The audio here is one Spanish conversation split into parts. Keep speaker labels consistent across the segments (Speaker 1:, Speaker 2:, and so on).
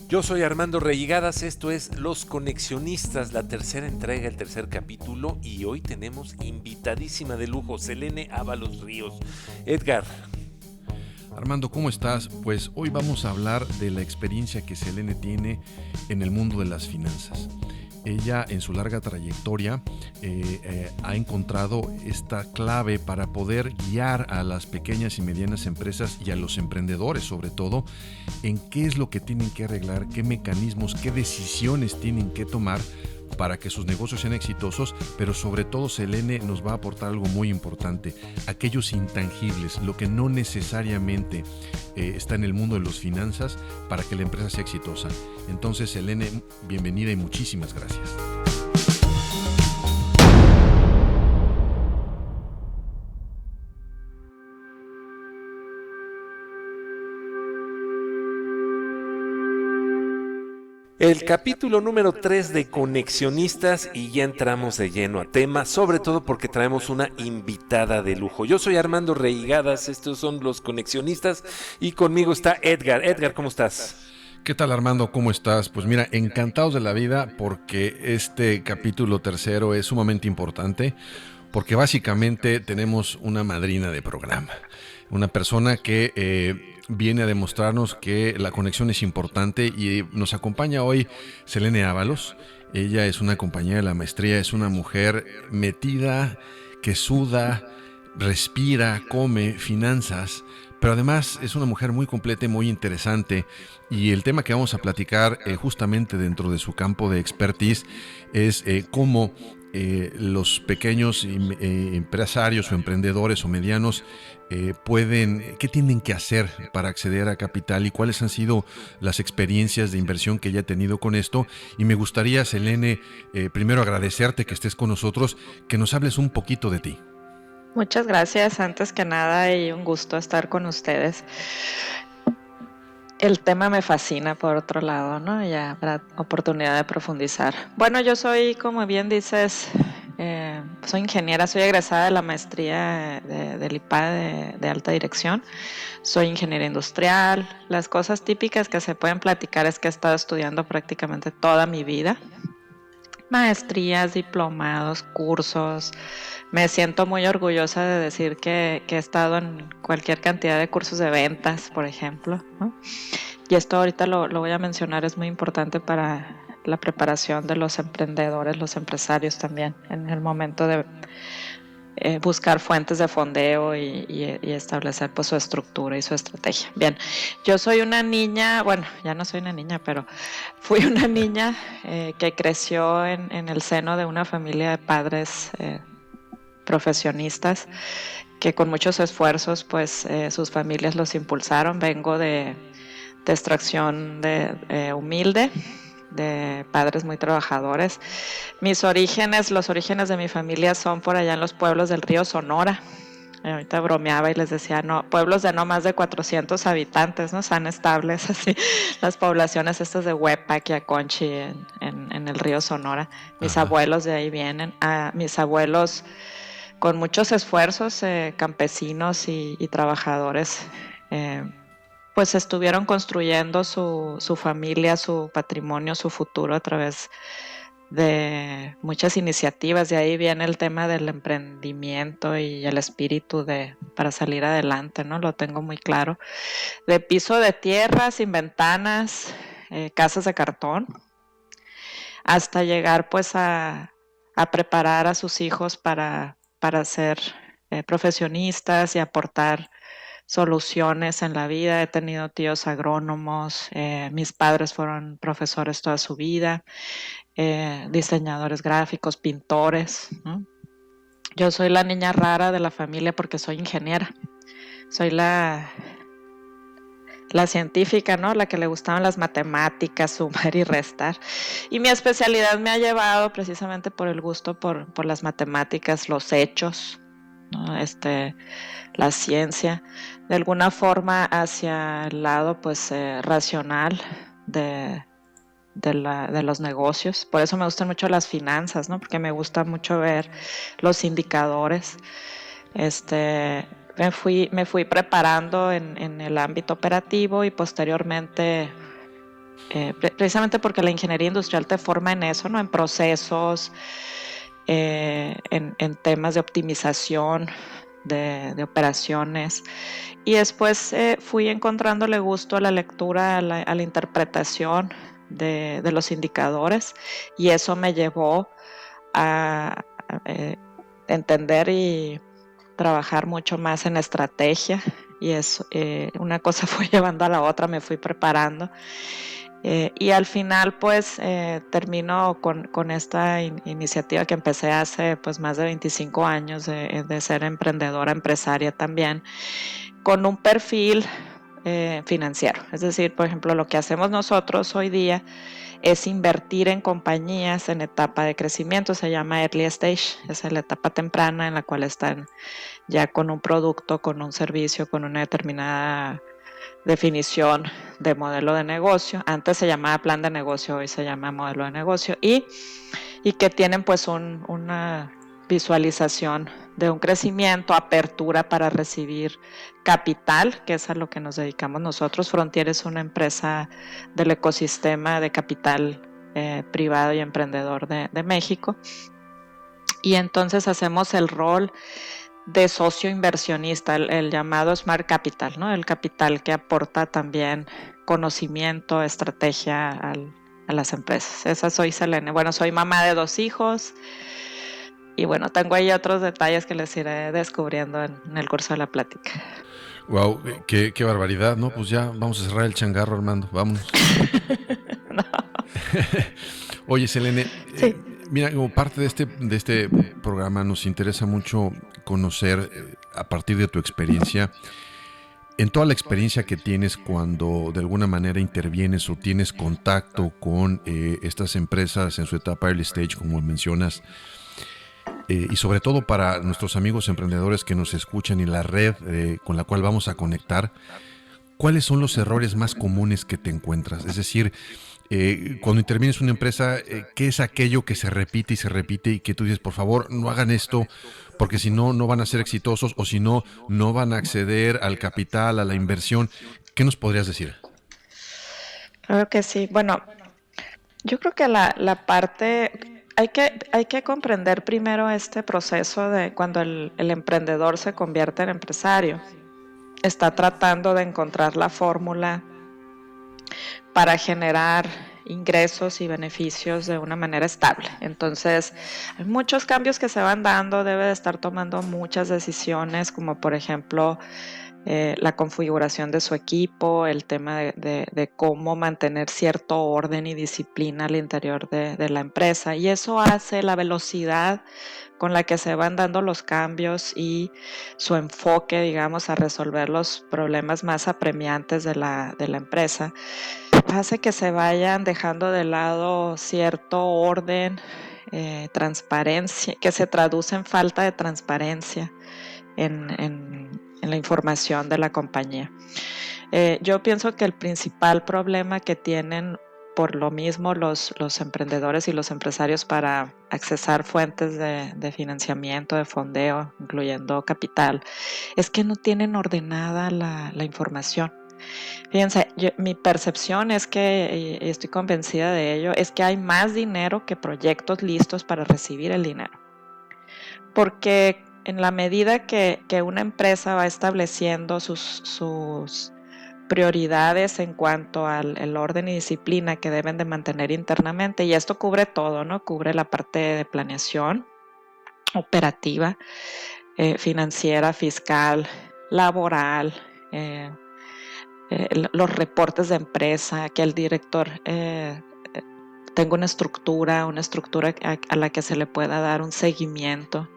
Speaker 1: Yo soy Armando Reigadas, esto es Los Conexionistas, la tercera entrega, el tercer capítulo, y hoy tenemos invitadísima de lujo, Selene Ábalos Ríos. Edgar.
Speaker 2: Armando, ¿cómo estás? Pues hoy vamos a hablar de la experiencia que Selene tiene en el mundo de las finanzas. Ella en su larga trayectoria ha encontrado esta clave para poder guiar a las pequeñas y medianas empresas y a los emprendedores sobre todo en qué es lo que tienen que arreglar, qué mecanismos, qué decisiones tienen que tomar para que sus negocios sean exitosos, pero sobre todo Selene nos va a aportar algo muy importante, aquellos intangibles, lo que no necesariamente está en el mundo de las finanzas para que la empresa sea exitosa. Entonces, Selene, bienvenida y muchísimas gracias.
Speaker 1: El capítulo número 3 de Conexionistas y ya entramos de lleno a tema, sobre todo porque traemos una invitada de lujo. Yo soy Armando Reigadas, estos son Los Conexionistas y conmigo está Edgar. Edgar, ¿cómo estás?
Speaker 2: ¿Qué tal, Armando? ¿Cómo estás? Pues mira, encantados de la vida porque este capítulo tercero es sumamente importante porque básicamente tenemos una madrina de programa, una persona que viene a demostrarnos que la conexión es importante y nos acompaña hoy Selene Ábalos. Ella es una compañera de la maestría, es una mujer metida, que suda, respira, come finanzas, pero además es una mujer muy completa y muy interesante. Y el tema que vamos a platicar justamente dentro de su campo de expertise es cómo los pequeños empresarios o emprendedores o medianos qué tienen que hacer para acceder a capital y cuáles han sido las experiencias de inversión que ella ha tenido con esto. Y me gustaría, Selene, primero agradecerte que estés con nosotros, que nos hables un poquito de ti.
Speaker 3: Muchas gracias, antes que nada, y un gusto estar con ustedes. El tema me fascina, por otro lado, ¿no? Ya habrá oportunidad de profundizar. Bueno, yo soy, como bien dices, soy ingeniera, soy egresada de la maestría del IPAD de alta dirección. Soy ingeniera industrial. Las cosas típicas que se pueden platicar es que he estado estudiando prácticamente toda mi vida. Maestrías, diplomados, cursos. Me siento muy orgullosa de decir que he estado en cualquier cantidad de cursos de ventas, por ejemplo, ¿no? Y esto ahorita lo voy a mencionar, es muy importante para la preparación de los emprendedores, los empresarios también, en el momento de buscar fuentes de fondeo y establecer pues su estructura y su estrategia. Bien, yo soy una niña, bueno, ya no soy una niña, pero fui una niña que creció en el seno de una familia de padres profesionistas que con muchos esfuerzos pues sus familias los impulsaron. Vengo de extracción humilde, de padres muy trabajadores. Los orígenes de mi familia son por allá en los pueblos del río Sonora. Ahorita bromeaba y les decía, no, pueblos de no más de 400 habitantes, ¿no? Están estables, así, las poblaciones estas de Huepac y Aconchi en el río Sonora. Mis abuelos de ahí vienen. Mis abuelos, con muchos esfuerzos, campesinos y trabajadores, pues estuvieron construyendo su familia, su patrimonio, su futuro a través de muchas iniciativas. De ahí viene el tema del emprendimiento y el espíritu para salir adelante, ¿no? Lo tengo muy claro. De piso de tierra, sin ventanas, casas de cartón, hasta llegar pues a preparar a sus hijos para ser profesionistas y aportar soluciones en la vida. He tenido tíos agrónomos, mis padres fueron profesores toda su vida, diseñadores gráficos, pintores, ¿no? Yo soy la niña rara de la familia porque soy ingeniera. Soy la científica, ¿no? La que le gustaban las matemáticas, sumar y restar. Y mi especialidad me ha llevado precisamente por el gusto por las matemáticas, los hechos, ¿no? La ciencia, de alguna forma hacia el lado pues racional de los negocios. Por eso me gustan mucho las finanzas, ¿no? Porque me gusta mucho ver los indicadores. Me fui preparando en el ámbito operativo y posteriormente precisamente porque la ingeniería industrial te forma en eso, ¿no? En procesos, en temas de optimización de operaciones. Y después fui encontrándole gusto a la lectura, a la interpretación de los indicadores, y eso me llevó a entender y trabajar mucho más en estrategia, y eso, una cosa fue llevando a la otra, me fui preparando. Y al final pues termino con esta iniciativa que empecé hace pues más de 25 años de ser emprendedora, empresaria también, con un perfil financiero. Es decir, por ejemplo, lo que hacemos nosotros hoy día es invertir en compañías en etapa de crecimiento, se llama early stage, es la etapa temprana en la cual están ya con un producto, con un servicio, con una determinada definición de modelo de negocio. Antes se llamaba plan de negocio, hoy se llama modelo de negocio, y que tienen pues una visualización de un crecimiento, apertura para recibir capital, que es a lo que nos dedicamos nosotros. Frontier es una empresa del ecosistema de capital privado y emprendedor de México, y entonces hacemos el rol de socio inversionista, el llamado Smart Capital, ¿no? El capital que aporta también conocimiento, estrategia a las empresas. Esa soy Selene. Bueno, soy mamá de 2 hijos, y bueno, tengo ahí otros detalles que les iré descubriendo en el curso de la plática.
Speaker 2: Wow, qué barbaridad, ¿no? Pues ya vamos a cerrar el changarro, Armando, vámonos.
Speaker 3: No.
Speaker 2: Oye, Selene,
Speaker 3: Sí.
Speaker 2: mira, como parte de este programa nos interesa mucho conocer, a partir de tu experiencia, en toda la experiencia que tienes cuando de alguna manera intervienes o tienes contacto con estas empresas en su etapa early stage, como mencionas, y sobre todo para nuestros amigos emprendedores que nos escuchan y la red con la cual vamos a conectar, ¿cuáles son los errores más comunes que te encuentras? Es decir, cuando intervienes una empresa, ¿qué es aquello que se repite y que tú dices, por favor, no hagan esto, porque si no, no van a ser exitosos, o si no, no van a acceder al capital, a la inversión? ¿Qué nos podrías decir?
Speaker 3: Claro que sí. Bueno, yo creo que la parte, hay que comprender primero este proceso de cuando el emprendedor se convierte en empresario. Está tratando de encontrar la fórmula para generar ingresos y beneficios de una manera estable. Entonces, hay muchos cambios que se van dando, debe de estar tomando muchas decisiones, como por ejemplo la configuración de su equipo, el tema de cómo mantener cierto orden y disciplina al interior de la empresa, y eso hace la velocidad con la que se van dando los cambios y su enfoque, digamos, a resolver los problemas más apremiantes de la empresa, hace que se vayan dejando de lado cierto orden, transparencia, que se traduce en falta de transparencia en la información de la compañía. Yo pienso que el principal problema que tienen por lo mismo los emprendedores y los empresarios para accesar fuentes de financiamiento, de fondeo, incluyendo capital, es que no tienen ordenada la información. Fíjense, mi percepción es que, y estoy convencida de ello, es que hay más dinero que proyectos listos para recibir el dinero. Porque en la medida que una empresa va estableciendo sus prioridades en cuanto al orden y disciplina que deben de mantener internamente, y esto cubre todo, ¿no? Cubre la parte de planeación operativa, financiera, fiscal, laboral, los reportes de empresa, que el director tenga una estructura a la que se le pueda dar un seguimiento.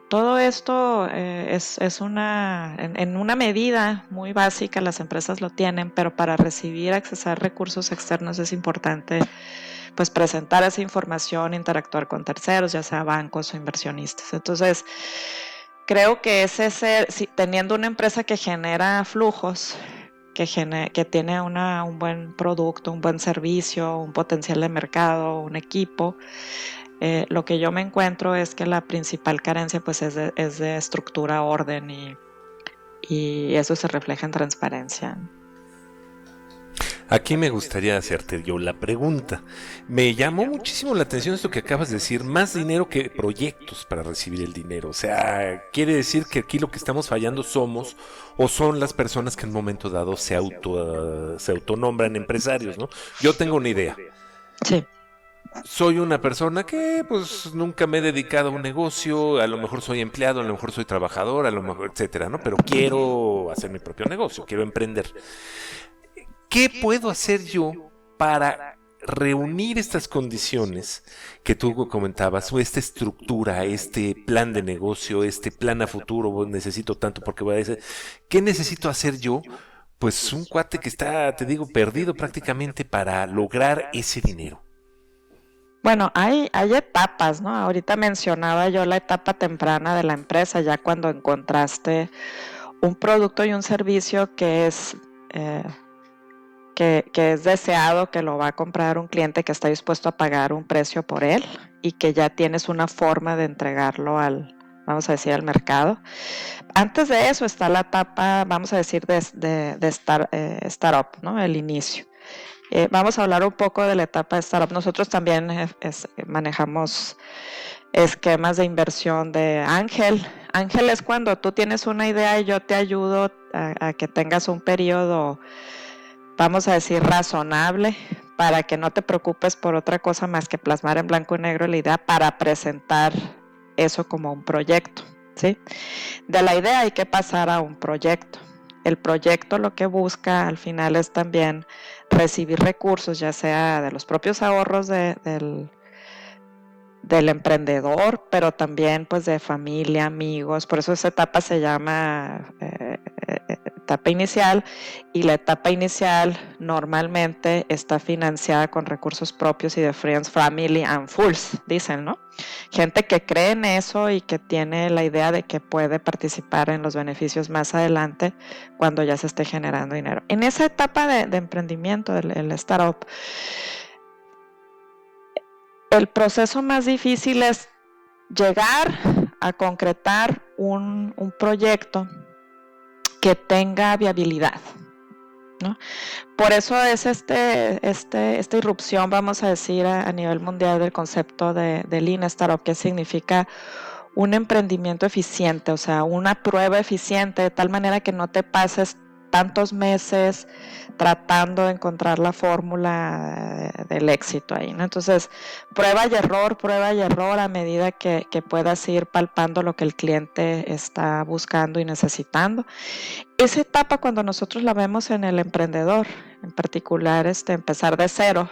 Speaker 3: Todo esto es en una medida muy básica, las empresas lo tienen, pero para recibir, accesar recursos externos es importante pues presentar esa información, interactuar con terceros, ya sea bancos o inversionistas. Entonces, creo que teniendo una empresa que genera flujos, que tiene un buen producto, un buen servicio, un potencial de mercado, un equipo, lo que yo me encuentro es que la principal carencia pues es de estructura, orden, y eso se refleja en transparencia.
Speaker 1: Aquí me gustaría hacerte yo la pregunta. Me llamó muchísimo la atención esto que acabas de decir, más dinero que proyectos para recibir el dinero. O sea, quiere decir que aquí lo que estamos fallando somos o son las personas que en un momento dado se autonombran empresarios, ¿no? Yo tengo una idea.
Speaker 3: Sí.
Speaker 1: Soy una persona que pues nunca me he dedicado a un negocio, a lo mejor soy empleado, a lo mejor soy trabajador, a lo mejor, etcétera, ¿no? Pero quiero hacer mi propio negocio, quiero emprender. ¿Qué puedo hacer yo para reunir estas condiciones que tú comentabas, o esta estructura, este plan de negocio, este plan a futuro, necesito tanto porque voy a decir, ¿qué necesito hacer yo? Pues un cuate que está, te digo, perdido prácticamente para lograr ese dinero.
Speaker 3: Bueno, hay etapas, ¿no? Ahorita mencionaba yo la etapa temprana de la empresa, ya cuando encontraste un producto y un servicio que es eh, que es deseado, que lo va a comprar un cliente que está dispuesto a pagar un precio por él y que ya tienes una forma de entregarlo vamos a decir, al mercado. Antes de eso está la etapa, vamos a decir, de startup, ¿no? El inicio. Vamos a hablar un poco de la etapa de startup. Nosotros también manejamos esquemas de inversión de ángel. Ángel es cuando tú tienes una idea y yo te ayudo a que tengas un periodo, vamos a decir, razonable, para que no te preocupes por otra cosa más que plasmar en blanco y negro la idea para presentar eso como un proyecto, ¿sí? De la idea hay que pasar a un proyecto. El proyecto lo que busca al final es también recibir recursos, ya sea de los propios ahorros del emprendedor, pero también pues de familia, amigos. Por eso esa etapa se llama etapa inicial, y la etapa inicial normalmente está financiada con recursos propios y de friends, family and fools, dicen, ¿no? Gente que cree en eso y que tiene la idea de que puede participar en los beneficios más adelante cuando ya se esté generando dinero. En esa etapa de emprendimiento, el startup, el proceso más difícil es llegar a concretar un proyecto que tenga viabilidad, ¿no? Por eso es esta irrupción, vamos a decir, a nivel mundial del concepto de Lean Startup, que significa un emprendimiento eficiente, o sea, una prueba eficiente, de tal manera que no te pases tantos meses tratando de encontrar la fórmula del éxito ahí, ¿no? Entonces, prueba y error a medida que puedas ir palpando lo que el cliente está buscando y necesitando. Esa etapa, cuando nosotros la vemos en el emprendedor, en particular empezar de cero,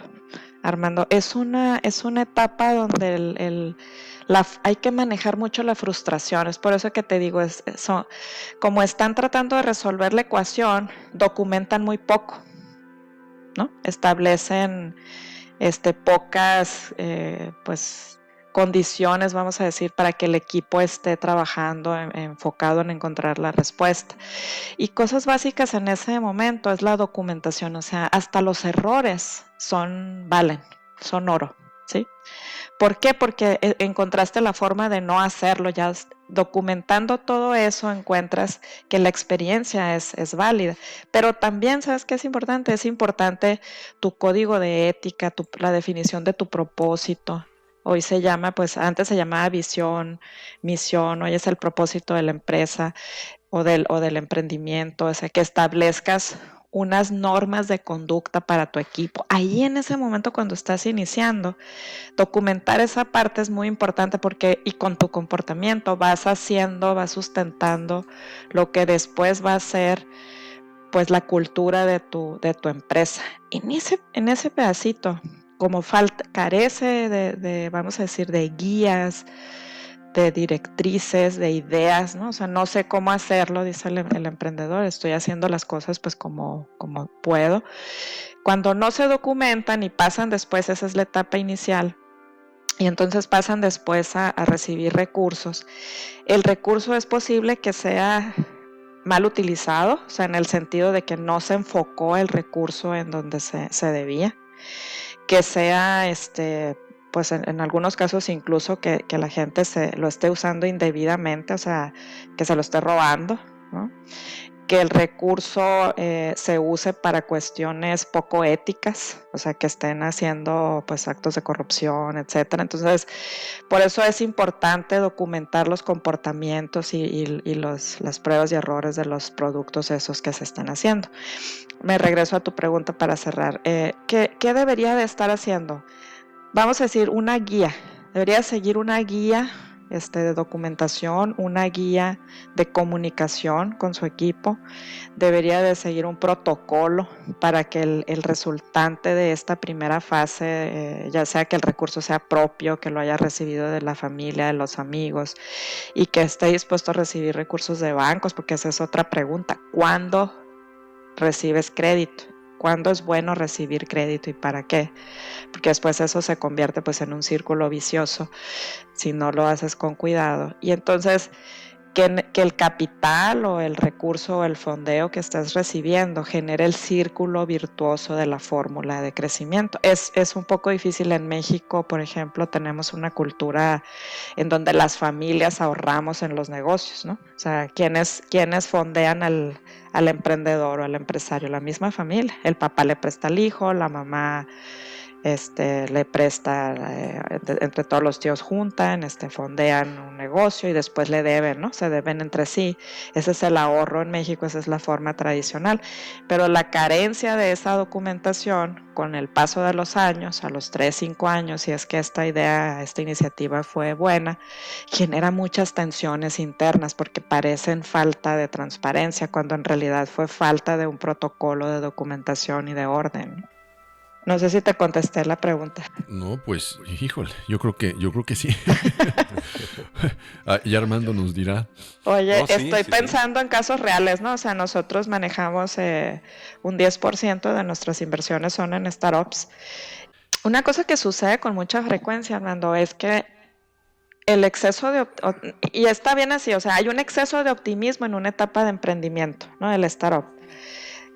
Speaker 3: Armando, es una etapa donde hay que manejar mucho la frustración. Es por eso que te digo, como están tratando de resolver la ecuación, documentan muy poco, ¿no? Establecen pocas pues condiciones, vamos a decir, para que el equipo esté trabajando enfocado en encontrar la respuesta. Y cosas básicas en ese momento es la documentación, o sea, hasta los errores valen, son oro, ¿sí? ¿Por qué? Porque encontraste la forma de no hacerlo. Ya documentando todo eso encuentras que la experiencia es válida. Pero también, ¿sabes qué es importante? Es importante tu código de ética, la definición de tu propósito. Hoy se llama, pues antes se llamaba visión, misión, hoy es el propósito de la empresa o del emprendimiento, o sea, que establezcas unas normas de conducta para tu equipo. Ahí en ese momento cuando estás iniciando, documentar esa parte es muy importante y con tu comportamiento vas sustentando lo que después va a ser pues la cultura de tu empresa. En ese pedacito, como carece de, vamos a decir, de guías, de directrices, de ideas, ¿no? O sea, no sé cómo hacerlo, dice el emprendedor, estoy haciendo las cosas pues como puedo. Cuando no se documentan y pasan después, esa es la etapa inicial, y entonces pasan después a recibir recursos. El recurso es posible que sea mal utilizado, o sea, en el sentido de que no se enfocó el recurso en donde se debía, que sea pues en algunos casos incluso que la gente lo esté usando indebidamente, o sea, que se lo esté robando, ¿no? que el recurso se use para cuestiones poco éticas, o sea, que estén haciendo pues actos de corrupción, etcétera. Entonces, por eso es importante documentar los comportamientos y las pruebas y errores de los productos esos que se están haciendo. Me regreso a tu pregunta para cerrar. ¿Qué debería de estar haciendo? Vamos a decir una guía. Debería seguir una guía de documentación, una guía de comunicación con su equipo. Debería de seguir un protocolo para que el resultante de esta primera fase, ya sea que el recurso sea propio, que lo haya recibido de la familia, de los amigos, y que esté dispuesto a recibir recursos de bancos, porque esa es otra pregunta. ¿Cuándo recibes crédito? ¿Cuándo es bueno recibir crédito y para qué? Porque después eso se convierte pues en un círculo vicioso si no lo haces con cuidado. Y entonces que el capital o el recurso o el fondeo que estés recibiendo genere el círculo virtuoso de la fórmula de crecimiento. Es un poco difícil en México, por ejemplo, tenemos una cultura en donde las familias ahorramos en los negocios, ¿no? O sea, ¿quiénes fondean al emprendedor o al empresario? La misma familia. El papá le presta al hijo, la mamá le presta, entre todos los tíos juntan, fondean un negocio y después le deben, ¿no? Se deben entre sí. Ese es el ahorro en México, esa es la forma tradicional. Pero la carencia de esa documentación con el paso de los años, a los 3, 5 años, si es que esta iniciativa fue buena, genera muchas tensiones internas porque parecen falta de transparencia cuando en realidad fue falta de un protocolo de documentación y de orden. No sé si te contesté la pregunta.
Speaker 2: No, pues, híjole, yo creo que sí. Y Armando nos dirá.
Speaker 3: Oye, estoy pensando en casos reales, ¿no? O sea, nosotros manejamos un 10% de nuestras inversiones son en startups. Una cosa que sucede con mucha frecuencia, Armando, es que el exceso y está bien así, o sea, hay un exceso de optimismo en una etapa de emprendimiento, ¿no? El startup.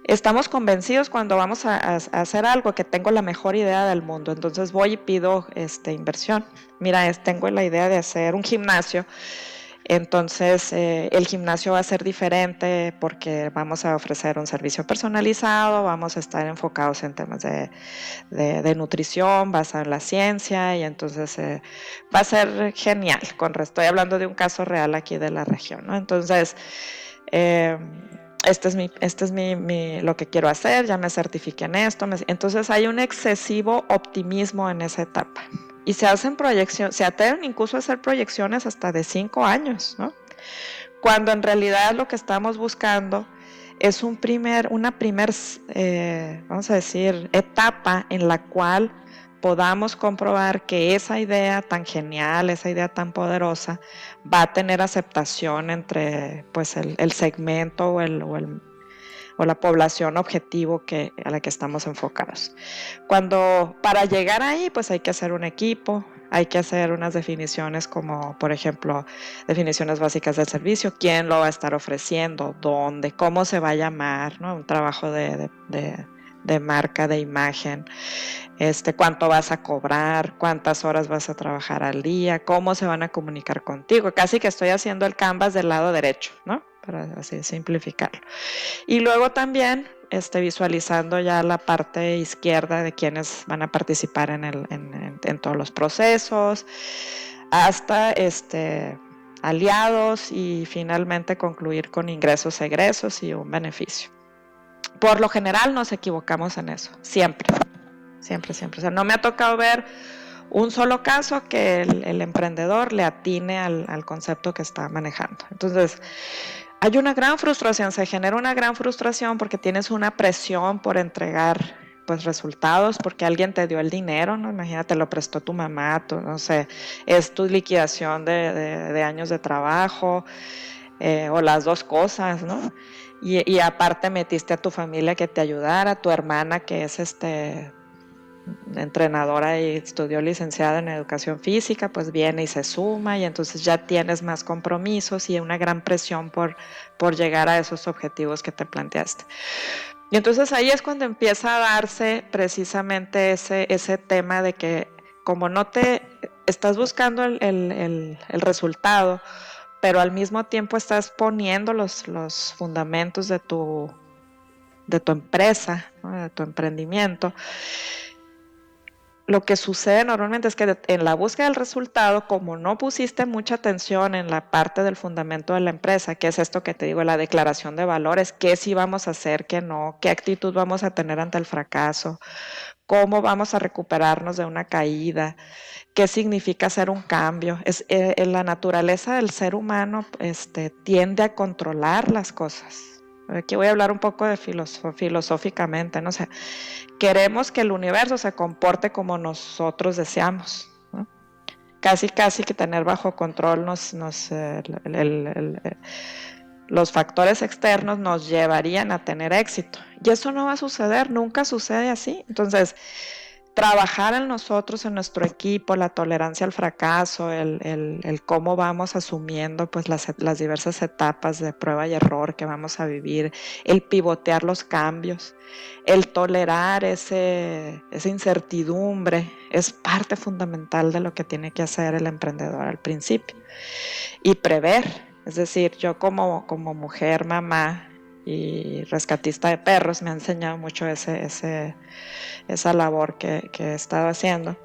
Speaker 3: Estamos convencidos cuando vamos a hacer algo que tengo la mejor idea del mundo, entonces voy y pido inversión. Mira, tengo la idea de hacer un gimnasio, entonces el gimnasio va a ser diferente porque vamos a ofrecer un servicio personalizado, vamos a estar enfocados en temas de nutrición, basado en la ciencia, y entonces va a ser genial. Estoy hablando de un caso real aquí de la región, ¿no? Entonces, este es lo que quiero hacer, ya me certifiqué en esto. Entonces hay un excesivo optimismo en esa etapa. Y se hacen proyecciones, se atreven incluso a hacer proyecciones hasta de 5 años, ¿no? Cuando en realidad lo que estamos buscando es una primer, vamos a decir, etapa en la cual podamos comprobar que esa idea tan genial, esa idea tan poderosa, va a tener aceptación entre pues, el segmento o la población objetivo a la que estamos enfocados. Para llegar ahí, pues hay que hacer un equipo, hay que hacer unas definiciones como, por ejemplo, definiciones básicas del servicio, quién lo va a estar ofreciendo, dónde, cómo se va a llamar, ¿no? Un trabajo de marca, de imagen, cuánto vas a cobrar, cuántas horas vas a trabajar al día, cómo se van a comunicar contigo. Casi que estoy haciendo el canvas del lado derecho, ¿no? Para así simplificarlo. Y luego también visualizando ya la parte izquierda de quienes van a participar en todos los procesos, hasta aliados y finalmente concluir con ingresos, egresos y un beneficio. Por lo general nos equivocamos en eso, siempre. O sea, no me ha tocado ver un solo caso que el emprendedor le atine al concepto que está manejando. Entonces, hay una gran frustración, se genera una gran frustración porque tienes una presión por entregar pues resultados, porque alguien te dio el dinero, ¿no? Imagínate, lo prestó tu mamá, no sé, es tu liquidación de años de trabajo, o las dos cosas, ¿no? Y aparte metiste a tu familia que te ayudara, tu hermana que es entrenadora y estudió licenciada en educación física, pues viene y se suma y entonces ya tienes más compromisos y una gran presión por llegar a esos objetivos que te planteaste. Y entonces ahí es cuando empieza a darse precisamente ese tema de que como no te estás buscando el resultado pero al mismo tiempo estás poniendo los fundamentos de tu empresa, ¿no? De tu emprendimiento. Lo que sucede normalmente es que en la búsqueda del resultado, como no pusiste mucha atención en la parte del fundamento de la empresa, que es esto que te digo, la declaración de valores, qué sí vamos a hacer, qué no, qué actitud vamos a tener ante el fracaso, cómo vamos a recuperarnos de una caída, qué significa hacer un cambio. La naturaleza del ser humano tiende a controlar las cosas. Aquí voy a hablar un poco de filosóficamente, ¿no? O sea, queremos que el universo se comporte como nosotros deseamos, ¿no? Casi que tener bajo control los factores externos nos llevarían a tener éxito. Y eso no va a suceder, nunca sucede así. Entonces, trabajar en nosotros, en nuestro equipo, la tolerancia al fracaso, el cómo vamos asumiendo pues las diversas etapas de prueba y error que vamos a vivir, el pivotear los cambios, el tolerar esa incertidumbre, es parte fundamental de lo que tiene que hacer el emprendedor al principio. Y prever, es decir, yo como mujer, mamá y rescatista de perros, me ha enseñado mucho esa labor que he estado haciendo.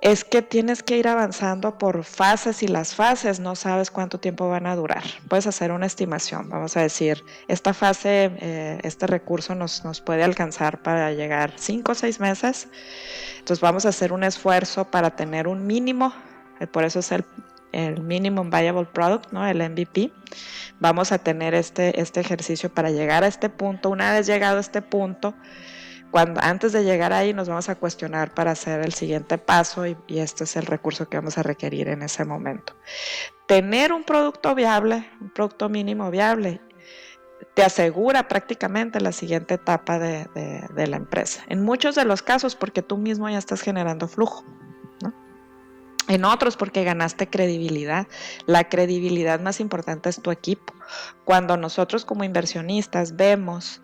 Speaker 3: Es que tienes que ir avanzando por fases y las fases no sabes cuánto tiempo van a durar. Puedes hacer una estimación, vamos a decir, esta fase, este recurso nos puede alcanzar para llegar 5 o 6 meses. Entonces vamos a hacer un esfuerzo para tener un mínimo, por eso es el Minimum Viable Product, ¿no? El MVP. Vamos a tener este ejercicio para llegar a este punto. Una vez llegado a este punto, antes de llegar ahí nos vamos a cuestionar para hacer el siguiente paso y este es el recurso que vamos a requerir en ese momento. Tener un producto viable, un producto mínimo viable, te asegura prácticamente la siguiente etapa de la empresa. En muchos de los casos porque tú mismo ya estás generando flujo, ¿no? En otros porque ganaste credibilidad. La credibilidad más importante es tu equipo. Cuando nosotros como inversionistas vemos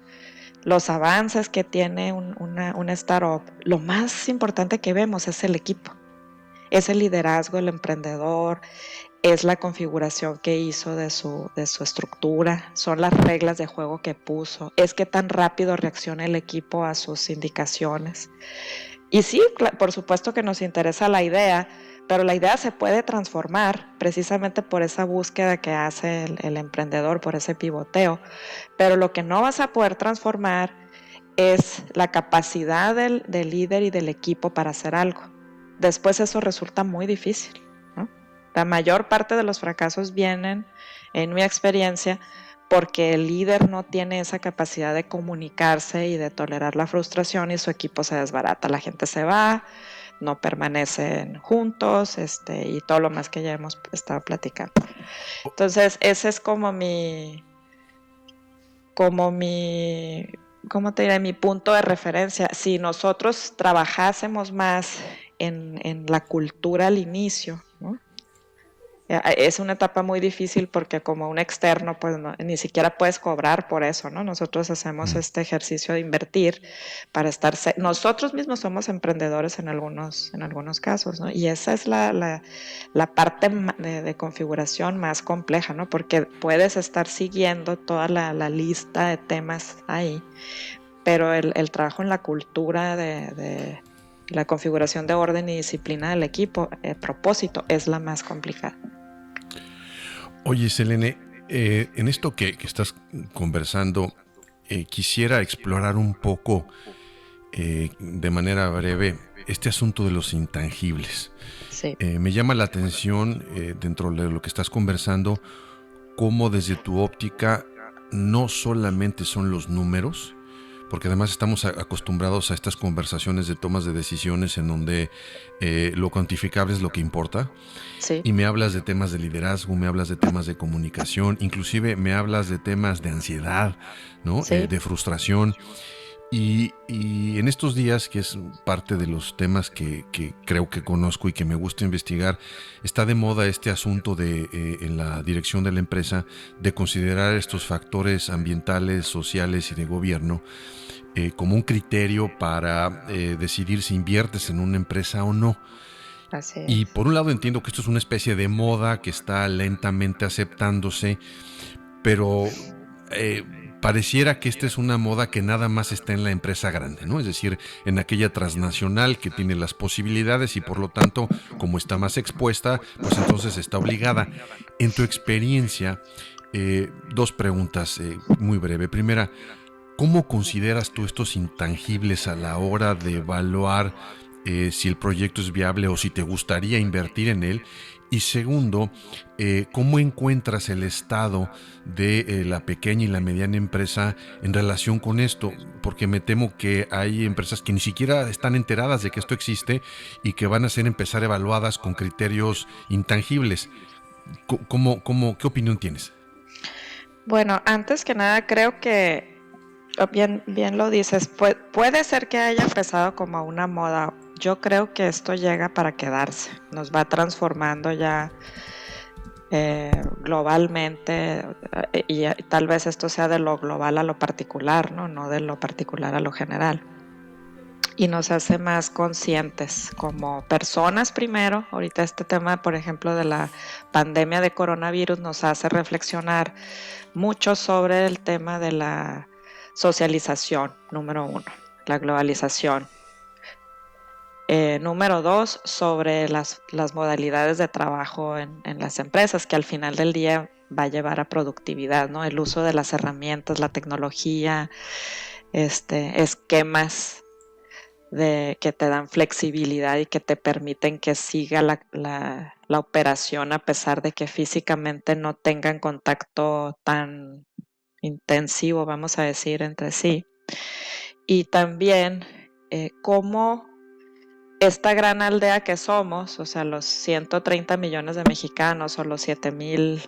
Speaker 3: los avances que tiene una startup, lo más importante que vemos es el equipo. Es el liderazgo, el emprendedor, es la configuración que hizo de su estructura, son las reglas de juego que puso, es qué tan rápido reacciona el equipo a sus indicaciones. Y sí, por supuesto que nos interesa la idea, pero la idea se puede transformar precisamente por esa búsqueda que hace el emprendedor, por ese pivoteo. Pero lo que no vas a poder transformar es la capacidad del líder y del equipo para hacer algo. Después eso resulta muy difícil, ¿no? La mayor parte de los fracasos vienen, en mi experiencia, porque el líder no tiene esa capacidad de comunicarse y de tolerar la frustración y su equipo se desbarata. La gente se va, no permanecen juntos, y todo lo más que ya hemos estado platicando. Entonces, ese es como mi ¿cómo te diré? Mi punto de referencia. Si nosotros trabajásemos más en la cultura al inicio, ¿no? Es una etapa muy difícil porque como un externo pues ni siquiera puedes cobrar por eso, ¿no? Nosotros hacemos este ejercicio de invertir para estar... Nosotros mismos somos emprendedores en algunos casos, ¿no? Y esa es la parte de configuración más compleja, ¿no? Porque puedes estar siguiendo toda la lista de temas ahí, pero el trabajo en la cultura de la configuración de orden y disciplina del equipo, el propósito, es la más complicada.
Speaker 2: Oye, Selene, en esto que estás conversando, quisiera explorar un poco, de manera breve, este asunto de los intangibles.
Speaker 3: Sí.
Speaker 2: Me llama la atención, dentro de lo que estás conversando, cómo desde tu óptica no solamente son los números, porque además estamos acostumbrados a estas conversaciones de tomas de decisiones en donde lo cuantificable es lo que importa.
Speaker 3: Sí.
Speaker 2: Y me hablas de temas de liderazgo, me hablas de temas de comunicación, inclusive me hablas de temas de ansiedad, ¿no?
Speaker 3: Sí.
Speaker 2: De frustración. Y en estos días, que es parte de los temas que creo que conozco y que me gusta investigar, está de moda este asunto en la dirección de la empresa, de considerar estos factores ambientales, sociales y de gobierno como un criterio para decidir si inviertes en una empresa o no.
Speaker 3: Así
Speaker 2: Y
Speaker 3: es.
Speaker 2: por un lado entiendo que esto es una especie de moda que está lentamente aceptándose, pero eh, pareciera que esta es una moda que nada más está en la empresa grande, ¿no? Es decir, en aquella transnacional que tiene las posibilidades y por lo tanto, como está más expuesta, pues entonces está obligada. En tu experiencia, dos preguntas muy breve. Primera, ¿cómo consideras tú estos intangibles a la hora de evaluar si el proyecto es viable o si te gustaría invertir en él? Y segundo, ¿cómo encuentras el estado de la pequeña y la mediana empresa en relación con esto? Porque me temo que hay empresas que ni siquiera están enteradas de que esto existe y que van a ser empezar evaluadas con criterios intangibles. ¿Qué opinión tienes?
Speaker 3: Bueno, antes que nada creo que bien lo dices, puede ser que haya empezado como una moda. Yo creo que esto llega para quedarse, nos va transformando ya globalmente y tal vez esto sea de lo global a lo particular, ¿no? No de lo particular a lo general. Y nos hace más conscientes como personas primero. Ahorita este tema, por ejemplo, de la pandemia de coronavirus nos hace reflexionar mucho sobre el tema de la socialización, número uno, la globalización. Número dos, sobre las modalidades de trabajo en las empresas, que al final del día va a llevar a productividad, ¿no? El uso de las herramientas, la tecnología, esquemas que te dan flexibilidad y que te permiten que siga la operación a pesar de que físicamente no tengan contacto tan intensivo, vamos a decir, entre sí. Y también cómo esta gran aldea que somos, o sea, los 130 millones de mexicanos o los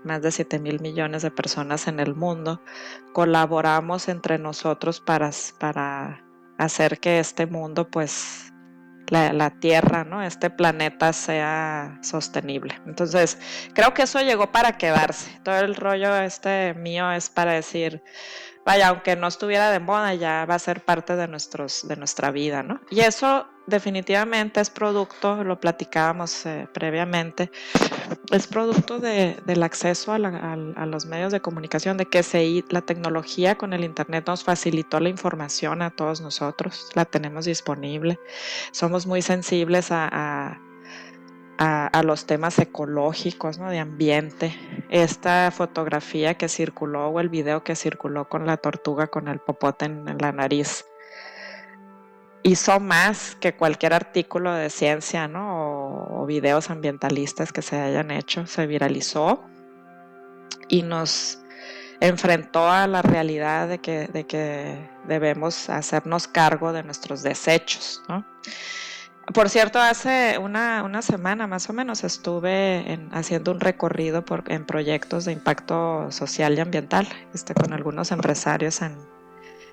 Speaker 3: más de 7,000 millones de personas en el mundo, colaboramos entre nosotros para hacer que este mundo, pues, la Tierra, ¿no? Este planeta sea sostenible. Entonces, creo que eso llegó para quedarse. Todo el rollo mío es para decir, vaya, aunque no estuviera de moda, ya va a ser parte de nuestra vida, ¿no? Y eso definitivamente es producto, lo platicábamos previamente, es producto del acceso a los medios de comunicación, de que la tecnología con el Internet nos facilitó la información a todos nosotros, la tenemos disponible, somos muy sensibles a los temas ecológicos, ¿no? De ambiente. Esta fotografía que circuló o el video que circuló con la tortuga con el popote en la nariz hizo más que cualquier artículo de ciencia, ¿no? O videos ambientalistas que se hayan hecho. Se viralizó y nos enfrentó a la realidad de que debemos hacernos cargo de nuestros desechos, ¿no? Por cierto, hace una semana más o menos estuve haciendo un recorrido en proyectos de impacto social y ambiental, con algunos empresarios en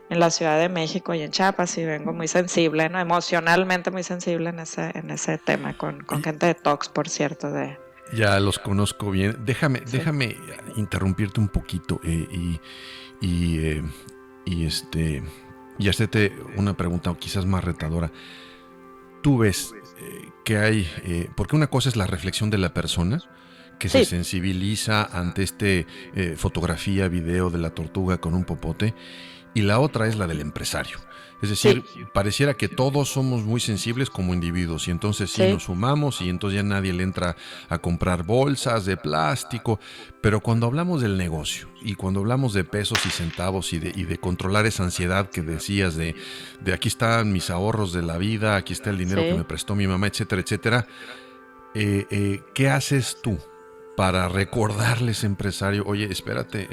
Speaker 3: la Ciudad de México y en Chiapas, y vengo muy sensible, ¿no? Emocionalmente muy sensible en ese tema, con gente de Tox, por cierto.
Speaker 2: Ya los conozco bien. Déjame,
Speaker 3: Sí.
Speaker 2: déjame interrumpirte un poquito y, eh, y, este, y hacerte una pregunta quizás más retadora. Tú ves que hay, porque una cosa es la reflexión de la persona que se
Speaker 3: Sí,
Speaker 2: sensibiliza ante fotografía, video de la tortuga con un popote, y la otra es la del empresario. Es
Speaker 3: sí,
Speaker 2: decir, pareciera que todos somos muy sensibles como individuos y entonces sí
Speaker 3: sí,
Speaker 2: nos sumamos y entonces ya nadie le entra a comprar bolsas de plástico, pero cuando hablamos del negocio y cuando hablamos de pesos y centavos y de controlar esa ansiedad que decías de aquí están mis ahorros de la vida, aquí está el dinero que me
Speaker 3: sí.
Speaker 2: prestó mi mamá, etcétera, etcétera, ¿qué haces tú para recordarles, empresario, oye, espérate,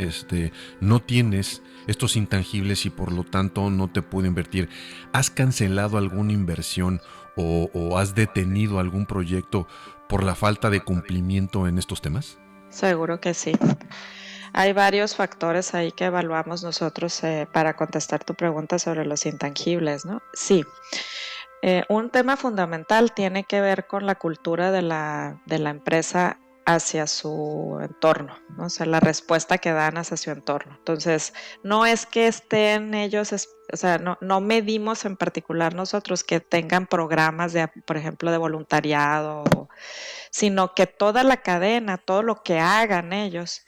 Speaker 2: no tienes estos intangibles y por lo tanto no te puedo invertir? ¿Has cancelado alguna inversión o has detenido algún proyecto por la falta de cumplimiento en estos temas?
Speaker 3: Seguro que sí. Hay varios factores ahí que evaluamos nosotros para contestar tu pregunta sobre los intangibles, ¿no? Sí. Un tema fundamental tiene que ver con la cultura de la empresa hacia su entorno, ¿no? O sea, la respuesta que dan hacia su entorno. Entonces, no es que estén ellos, o sea, no medimos en particular nosotros que tengan programas de, por ejemplo, de voluntariado, sino que toda la cadena, todo lo que hagan ellos,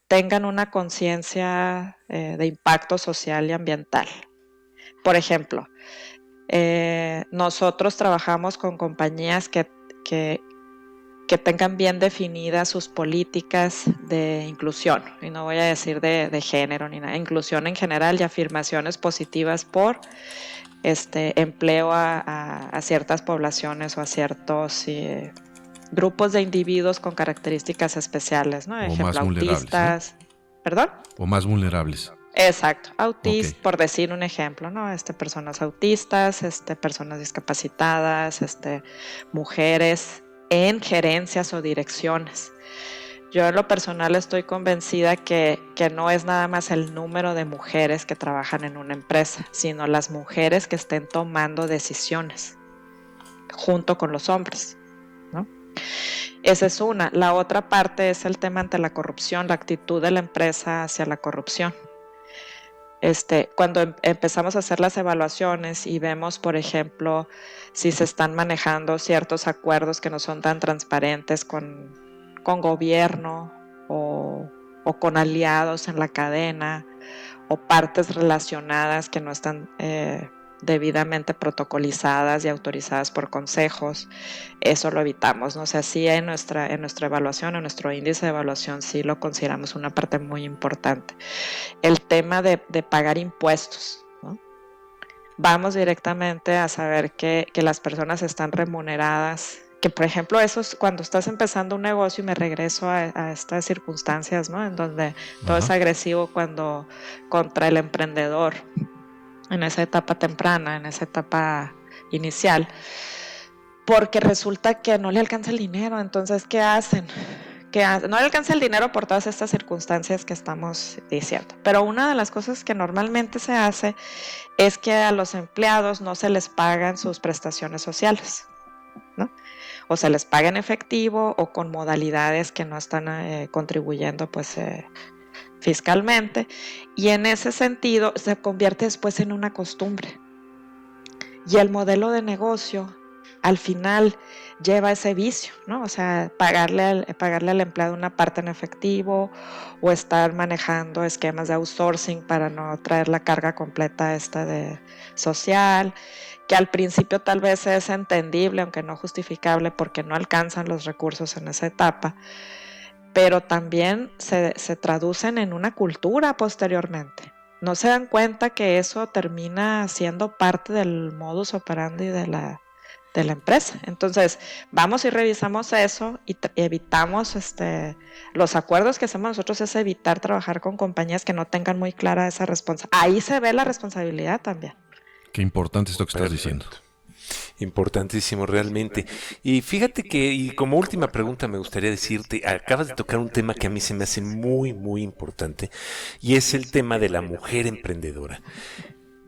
Speaker 3: tengan una conciencia de impacto social y ambiental. Por ejemplo, nosotros trabajamos con compañías que tengan bien definidas sus políticas de inclusión, y no voy a decir de género ni nada, inclusión en general y afirmaciones positivas por empleo a ciertas poblaciones o a ciertos grupos de individuos con características especiales, ¿no?
Speaker 2: O
Speaker 3: Ejemplo,
Speaker 2: más vulnerables,
Speaker 3: autistas, ¿no? ¿Perdón?
Speaker 2: O más vulnerables.
Speaker 3: Exacto, autistas,
Speaker 2: Ok.
Speaker 3: por decir un ejemplo, ¿no? Personas autistas, personas discapacitadas, mujeres en gerencias o direcciones. Yo en lo personal estoy convencida que no es nada más el número de mujeres que trabajan en una empresa, sino las mujeres que estén tomando decisiones junto con los hombres, ¿no? Esa es una. La otra parte es el tema ante la corrupción, la actitud de la empresa hacia la corrupción. Cuando empezamos a hacer las evaluaciones y vemos, por ejemplo, si se están manejando ciertos acuerdos que no son tan transparentes con gobierno o con aliados en la cadena o partes relacionadas que no están debidamente protocolizadas y autorizadas por consejos, eso lo evitamos, ¿no? O sea, sí en nuestra evaluación, en nuestro índice de evaluación, sí lo consideramos una parte muy importante. El tema de pagar impuestos, ¿no? Vamos directamente a saber que las personas están remuneradas, que por ejemplo eso es cuando estás empezando un negocio, y me regreso a estas circunstancias, ¿no? En donde todo es agresivo contra el emprendedor, en esa etapa temprana, en esa etapa inicial, porque resulta que no le alcanza el dinero. Entonces, ¿qué hacen? No le alcanza el dinero por todas estas circunstancias que estamos diciendo. Pero una de las cosas que normalmente se hace es que a los empleados no se les pagan sus prestaciones sociales, ¿no? O se les paga en efectivo o con modalidades que no están contribuyendo pues fiscalmente, y en ese sentido se convierte después en una costumbre. Y el modelo de negocio al final lleva ese vicio, ¿no? O sea, pagarle al empleado una parte en efectivo o estar manejando esquemas de outsourcing para no traer la carga completa de social, que al principio tal vez es entendible, aunque no justificable, porque no alcanzan los recursos en esa etapa, pero también se traducen en una cultura posteriormente. No se dan cuenta que eso termina siendo parte del modus operandi de la empresa. Entonces, vamos y revisamos eso y evitamos los acuerdos que hacemos nosotros es evitar trabajar con compañías que no tengan muy clara esa responsabilidad. Ahí se ve la responsabilidad también.
Speaker 2: Qué importante esto que estás diciendo.
Speaker 1: Importantísimo, realmente. Y fíjate que, y como última pregunta me gustaría decirte, acabas de tocar un tema que a mí se me hace muy, muy importante, y es el tema de la mujer emprendedora.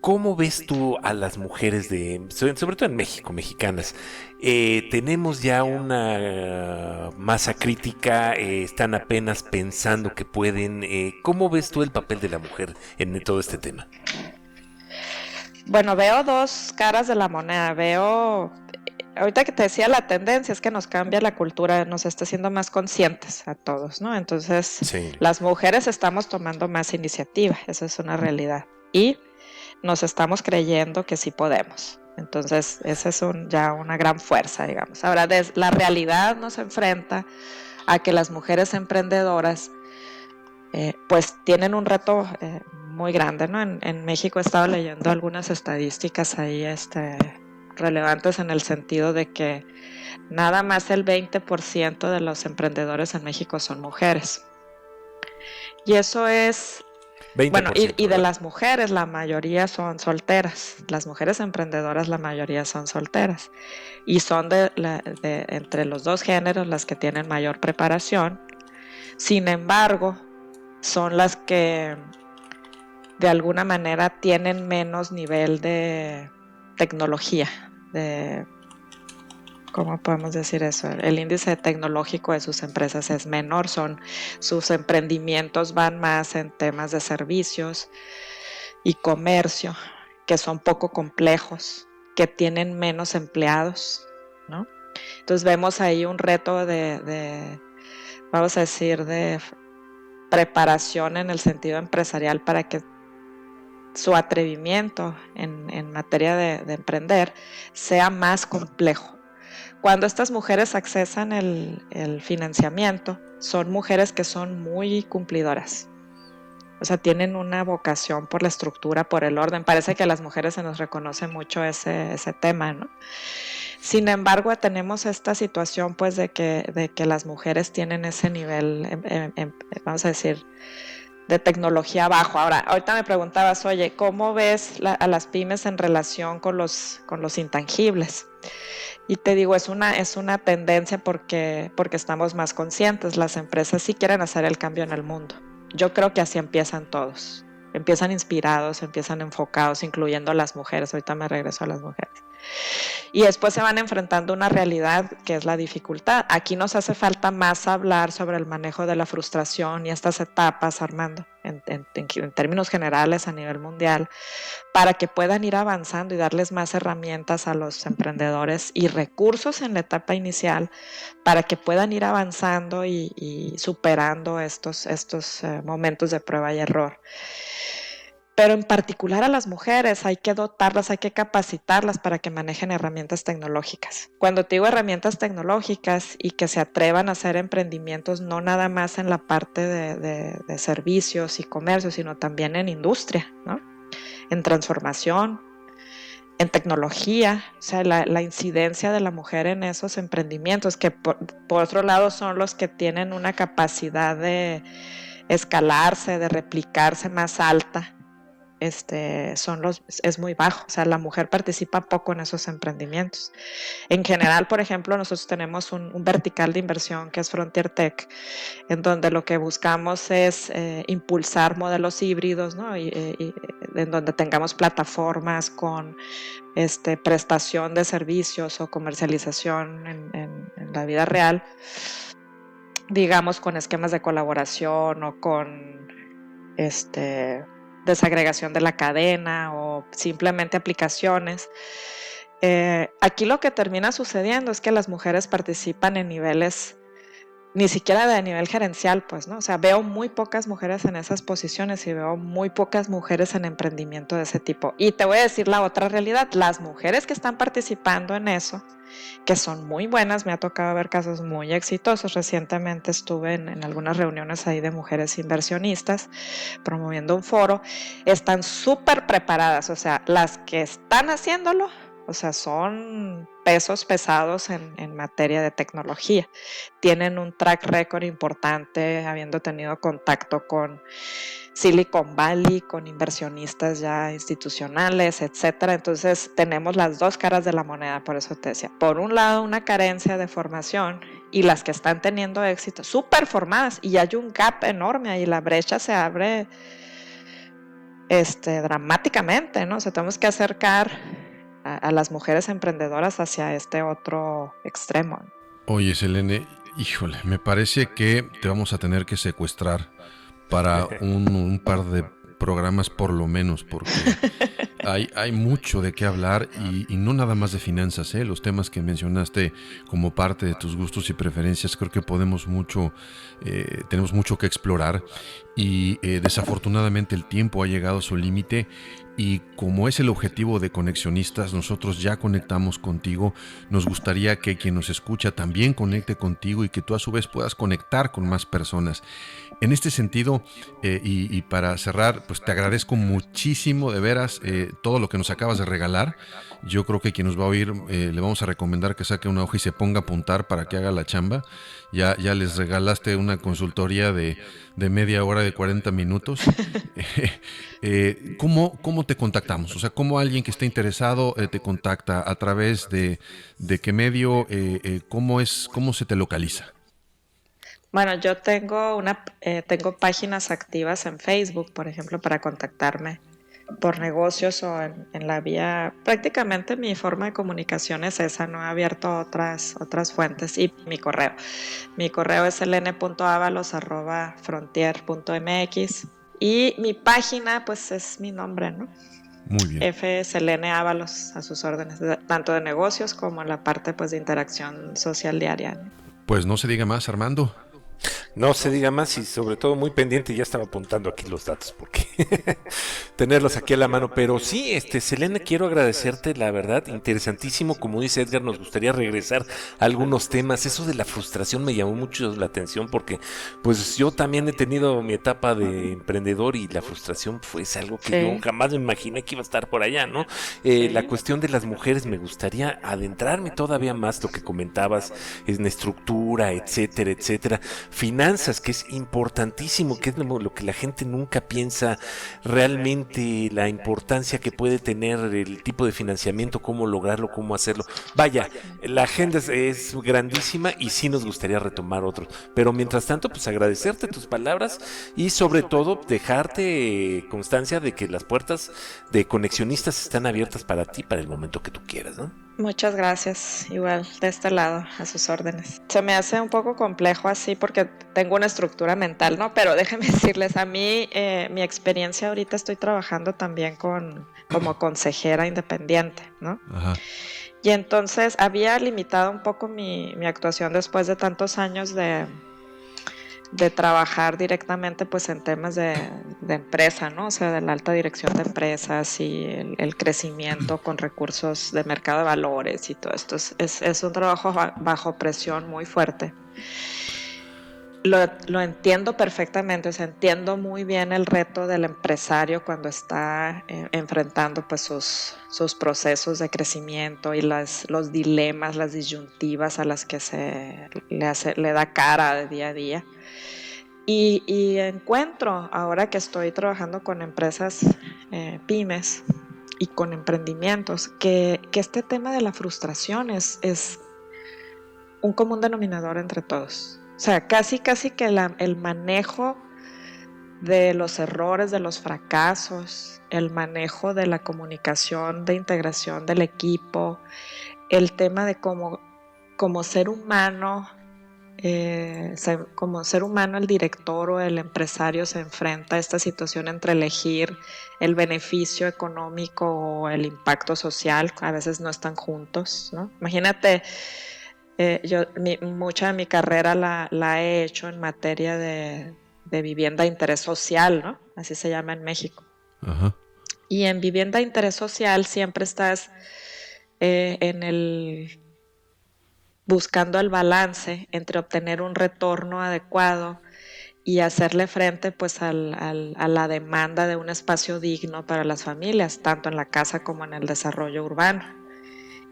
Speaker 1: ¿Cómo ves tú a las mujeres sobre todo en México, mexicanas? Tenemos ya una masa crítica, están apenas pensando que pueden. ¿Cómo ves tú el papel de la mujer en todo este tema?
Speaker 3: Bueno, veo dos caras de la moneda. Ahorita que te decía, la tendencia es que nos cambia la cultura, nos está haciendo más conscientes a todos, ¿no? Entonces,
Speaker 1: sí,
Speaker 3: las mujeres estamos tomando más iniciativa, eso es una realidad. Y nos estamos creyendo que sí podemos. Entonces, esa es ya una gran fuerza, digamos. Ahora, la realidad nos enfrenta a que las mujeres emprendedoras pues tienen un reto muy grande, ¿no? En México he estado leyendo algunas estadísticas ahí relevantes en el sentido de que nada más el 20% de los emprendedores en México son mujeres. Y eso es... 20%, bueno, y de las mujeres la mayoría son solteras. Las mujeres emprendedoras la mayoría son solteras. Y son entre los dos géneros las que tienen mayor preparación. Sin embargo, son las que de alguna manera tienen menos nivel de tecnología, ¿cómo podemos decir eso? El índice tecnológico de sus empresas es menor, sus emprendimientos van más en temas de servicios y comercio, que son poco complejos, que tienen menos empleados, ¿no? Entonces vemos ahí un reto vamos a decir, de preparación en el sentido empresarial para que su atrevimiento en materia de emprender sea más complejo. Cuando estas mujeres accesan el financiamiento, son mujeres que son muy cumplidoras. O sea, tienen una vocación por la estructura, por el orden. Parece que a las mujeres se nos reconoce mucho ese tema, ¿no? Sin embargo, tenemos esta situación, pues, de que las mujeres tienen ese nivel, vamos a decir, de tecnología bajo. Ahora, ahorita me preguntabas, oye, ¿cómo ves a las pymes en relación con los intangibles? Y te digo, es una tendencia porque estamos más conscientes. Las empresas sí quieren hacer el cambio en el mundo. Yo creo que así empiezan todos. Empiezan inspirados, empiezan enfocados, incluyendo a las mujeres. Ahorita me regreso a las mujeres. Y después se van enfrentando a una realidad que es la dificultad. Aquí nos hace falta más hablar sobre el manejo de la frustración y estas etapas, Armando, en términos generales a nivel mundial, para que puedan ir avanzando y darles más herramientas a los emprendedores y recursos en la etapa inicial para que puedan ir avanzando y superando estos momentos de prueba y error. Pero en particular a las mujeres hay que dotarlas, hay que capacitarlas para que manejen herramientas tecnológicas. Cuando te digo herramientas tecnológicas y que se atrevan a hacer emprendimientos no nada más en la parte de servicios y comercio, sino también en industria, ¿no? En transformación, en tecnología, o sea, la incidencia de la mujer en esos emprendimientos que por otro lado son los que tienen una capacidad de escalarse, de replicarse más alta. Es muy bajo, o sea, la mujer participa poco en esos emprendimientos. En general, por ejemplo, nosotros tenemos un vertical de inversión que es Frontier Tech, en donde lo que buscamos es impulsar modelos híbridos, ¿no? Y en donde tengamos plataformas con prestación de servicios o comercialización en la vida real, digamos, con esquemas de colaboración o con desagregación de la cadena o simplemente aplicaciones. Aquí lo que termina sucediendo es que las mujeres participan en niveles, ni siquiera de nivel gerencial, pues, ¿no? O sea, veo muy pocas mujeres en esas posiciones y veo muy pocas mujeres en emprendimiento de ese tipo. Y te voy a decir la otra realidad, las mujeres que están participando en eso, que son muy buenas, me ha tocado ver casos muy exitosos. Recientemente estuve en algunas reuniones ahí de mujeres inversionistas promoviendo un foro, están súper preparadas, o sea, las que están haciéndolo, o sea, son pesos pesados en materia de tecnología. Tienen un track record importante, habiendo tenido contacto con Silicon Valley, con inversionistas ya institucionales, etcétera. Entonces tenemos las dos caras de la moneda, por eso te decía. Por un lado, una carencia de formación y las que están teniendo éxito, súper formadas, y hay un gap enorme ahí, la brecha se abre dramáticamente, ¿no? O sea, tenemos que acercar a las mujeres emprendedoras hacia este otro extremo.
Speaker 2: Oye, Selene, híjole, me parece que te vamos a tener que secuestrar para un par de programas por lo menos, porque hay mucho de qué hablar y no nada más de finanzas, ¿eh? Los temas que mencionaste como parte de tus gustos y preferencias, creo que tenemos mucho que explorar y desafortunadamente el tiempo ha llegado a su límite. Y como es el objetivo de Conexionistas, nosotros ya conectamos contigo. Nos gustaría que quien nos escucha también conecte contigo y que tú a su vez puedas conectar con más personas. En este sentido, y para cerrar, pues te agradezco muchísimo de veras todo lo que nos acabas de regalar. Yo creo que quien nos va a oír le vamos a recomendar que saque una hoja y se ponga a apuntar para que haga la chamba. Ya les regalaste una consultoría de media hora, de 40 minutos. ¿Cómo te contactamos? O sea, ¿cómo alguien que esté interesado te contacta? ¿A través de qué medio? ¿Cómo se te localiza?
Speaker 3: Bueno, yo tengo páginas activas en Facebook, por ejemplo, para contactarme por negocios o en la vía, prácticamente mi forma de comunicación es esa, no he abierto otras fuentes. Y mi correo es ln.avalos@frontier.mx, y mi página pues es mi nombre, ¿no?
Speaker 2: Muy bien.
Speaker 3: F. Selene Ábalos, a sus órdenes, tanto de negocios como la parte pues de interacción social diaria, ¿no?
Speaker 2: Pues no se diga más, Armando.
Speaker 1: No se diga más y sobre todo muy pendiente, ya estaba apuntando aquí los datos porque tenerlos aquí a la mano, pero sí, Selena, quiero agradecerte, la verdad, interesantísimo, como dice Edgar, nos gustaría regresar a algunos temas, eso de la frustración me llamó mucho la atención porque pues yo también he tenido mi etapa de emprendedor y la frustración fue algo que yo jamás me imaginé que iba a estar por allá, ¿no? La cuestión de las mujeres me gustaría adentrarme todavía más, lo que comentabas, en estructura, etcétera, etcétera. Finanzas, que es importantísimo, que es lo que la gente nunca piensa realmente, la importancia que puede tener el tipo de financiamiento, cómo lograrlo, cómo hacerlo. Vaya, la agenda es grandísima y sí nos gustaría retomar otros. Pero mientras tanto, pues agradecerte tus palabras y sobre todo dejarte constancia de que las puertas de Conexionistas están abiertas para ti para el momento que tú quieras, ¿no?
Speaker 3: Muchas gracias, igual de este lado, a sus órdenes. Se me hace un poco complejo así porque tengo una estructura mental, ¿no? Pero déjenme decirles, a mí mi experiencia ahorita estoy trabajando también como consejera independiente, ¿no?
Speaker 2: Ajá.
Speaker 3: Y entonces había limitado un poco mi actuación después de tantos años de trabajar directamente pues en temas de empresa, ¿no? O sea, de la alta dirección de empresas y el crecimiento con recursos de mercado de valores y todo esto. Es un trabajo bajo presión muy fuerte. Lo entiendo perfectamente, o sea, entiendo muy bien el reto del empresario cuando está enfrentando pues sus procesos de crecimiento y los dilemas, las disyuntivas a las que le da cara de día a día. Y encuentro, ahora que estoy trabajando con empresas pymes y con emprendimientos, que este tema de la frustración es un común denominador entre todos. O sea, casi que el manejo de los errores, de los fracasos, el manejo de la comunicación, de integración del equipo, el tema de como ser humano, como ser humano el director o el empresario se enfrenta a esta situación entre elegir el beneficio económico o el impacto social, a veces no están juntos, ¿no? Imagínate, mucha de mi carrera la he hecho en materia de vivienda de interés social, ¿no? Así se llama en México.
Speaker 2: Ajá.
Speaker 3: Y en vivienda de interés social siempre estás buscando el balance entre obtener un retorno adecuado y hacerle frente pues a la demanda de un espacio digno para las familias, tanto en la casa como en el desarrollo urbano.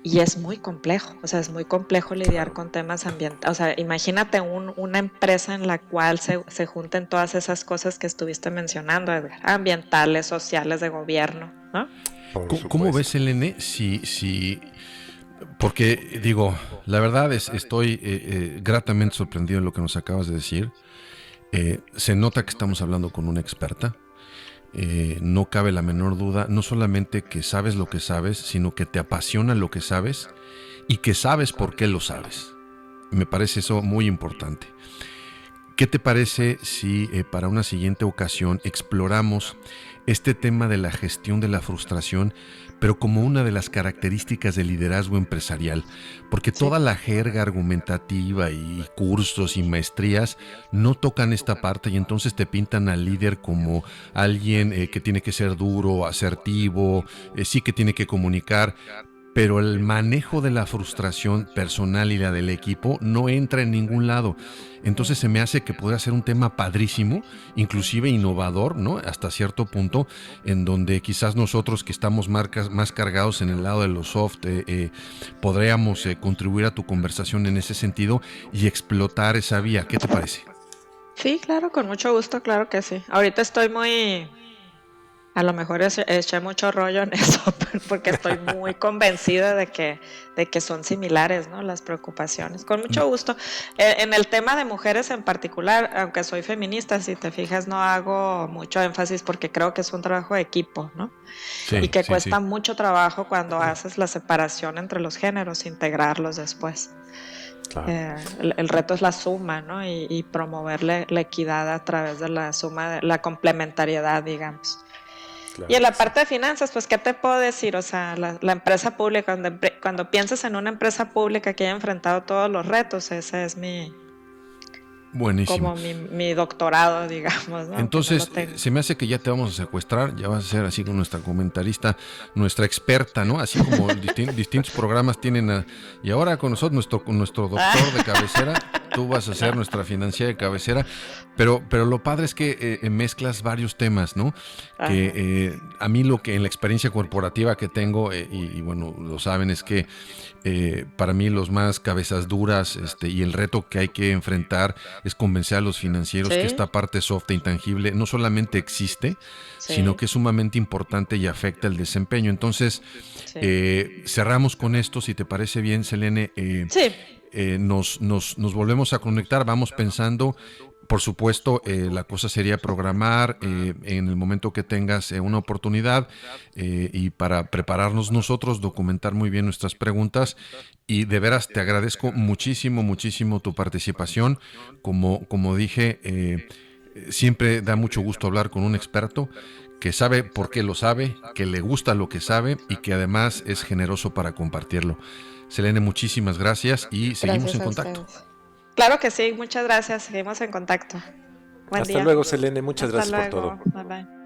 Speaker 3: Y es muy complejo, o sea, es muy complejo lidiar con temas ambientales. O sea, imagínate una empresa en la cual se junten todas esas cosas que estuviste mencionando, Edgar, ambientales, sociales, de gobierno, ¿no?
Speaker 2: ¿Cómo ves, Elene, porque digo, la verdad estoy gratamente sorprendido en lo que nos acabas de decir. Se nota que estamos hablando con una experta. No cabe la menor duda, no solamente que sabes lo que sabes, sino que te apasiona lo que sabes y que sabes por qué lo sabes. Me parece eso muy importante. ¿Qué te parece si para una siguiente ocasión exploramos este tema de la gestión de la frustración, pero como una de las características del liderazgo empresarial? Porque toda la jerga argumentativa y cursos y maestrías no tocan esta parte y entonces te pintan al líder como alguien que tiene que ser duro, asertivo, sí que tiene que comunicar, pero el manejo de la frustración personal y la del equipo no entra en ningún lado. Entonces se me hace que podría ser un tema padrísimo, inclusive innovador, ¿no? Hasta cierto punto, en donde quizás nosotros que estamos más cargados en el lado de los soft, podríamos contribuir a tu conversación en ese sentido y explotar esa vía. ¿Qué te parece?
Speaker 3: Sí, claro, con mucho gusto, claro que sí. Ahorita estoy muy A lo mejor eché mucho rollo en eso, porque estoy muy convencida de que son similares, ¿no? Las preocupaciones. Con mucho gusto. En el tema de mujeres en particular, aunque soy feminista, si te fijas, no hago mucho énfasis porque creo que es un trabajo de equipo, ¿no?
Speaker 2: Sí,
Speaker 3: y que
Speaker 2: sí,
Speaker 3: cuesta
Speaker 2: sí.
Speaker 3: mucho trabajo cuando haces la separación entre los géneros, integrarlos después.
Speaker 1: Claro.
Speaker 3: El reto es la suma, ¿no? Y promover la equidad a través de la suma, de la complementariedad, digamos.
Speaker 1: Claro
Speaker 3: Y en la
Speaker 1: que sí.
Speaker 3: parte de finanzas, pues, ¿qué te puedo decir? O sea, la empresa pública, cuando piensas en una empresa pública que haya enfrentado todos los retos, ese es
Speaker 2: Buenísimo.
Speaker 3: como mi doctorado, digamos, ¿no? Aunque no lo
Speaker 2: Entonces,
Speaker 3: tengo.
Speaker 2: se me hace que ya te vamos a secuestrar, ya vas a ser así con nuestra comentarista, nuestra experta, ¿no? Así como distintos programas tienen y ahora con nosotros, nuestro doctor de cabecera, tú vas a ser nuestra financiera de cabecera, pero lo padre es que mezclas varios temas, ¿no? Que a mí lo que en la experiencia corporativa que tengo, y bueno, lo saben, es que para mí los más cabezas duras y el reto que hay que enfrentar es convencer a los financieros
Speaker 3: Sí.
Speaker 2: que esta parte soft e intangible no solamente existe,
Speaker 3: Sí.
Speaker 2: sino que es sumamente importante y afecta el desempeño. Entonces,
Speaker 3: Sí.
Speaker 2: cerramos con esto, si te parece bien, Selene.
Speaker 3: Sí.
Speaker 2: Nos volvemos a conectar, vamos pensando. Por supuesto, la cosa sería programar en el momento que tengas una oportunidad y para prepararnos nosotros, documentar muy bien nuestras preguntas. Y de veras te agradezco muchísimo, muchísimo tu participación. Como dije, siempre da mucho gusto hablar con un experto que sabe por qué lo sabe, que le gusta lo que sabe y que además es generoso para compartirlo. Selene, muchísimas gracias y seguimos en contacto.
Speaker 3: Ustedes. Claro que sí, muchas gracias. Seguimos en contacto. Buen
Speaker 1: Hasta
Speaker 3: día.
Speaker 1: luego, Selene. Muchas
Speaker 3: Hasta
Speaker 1: gracias por todo.
Speaker 3: luego. Bye bye.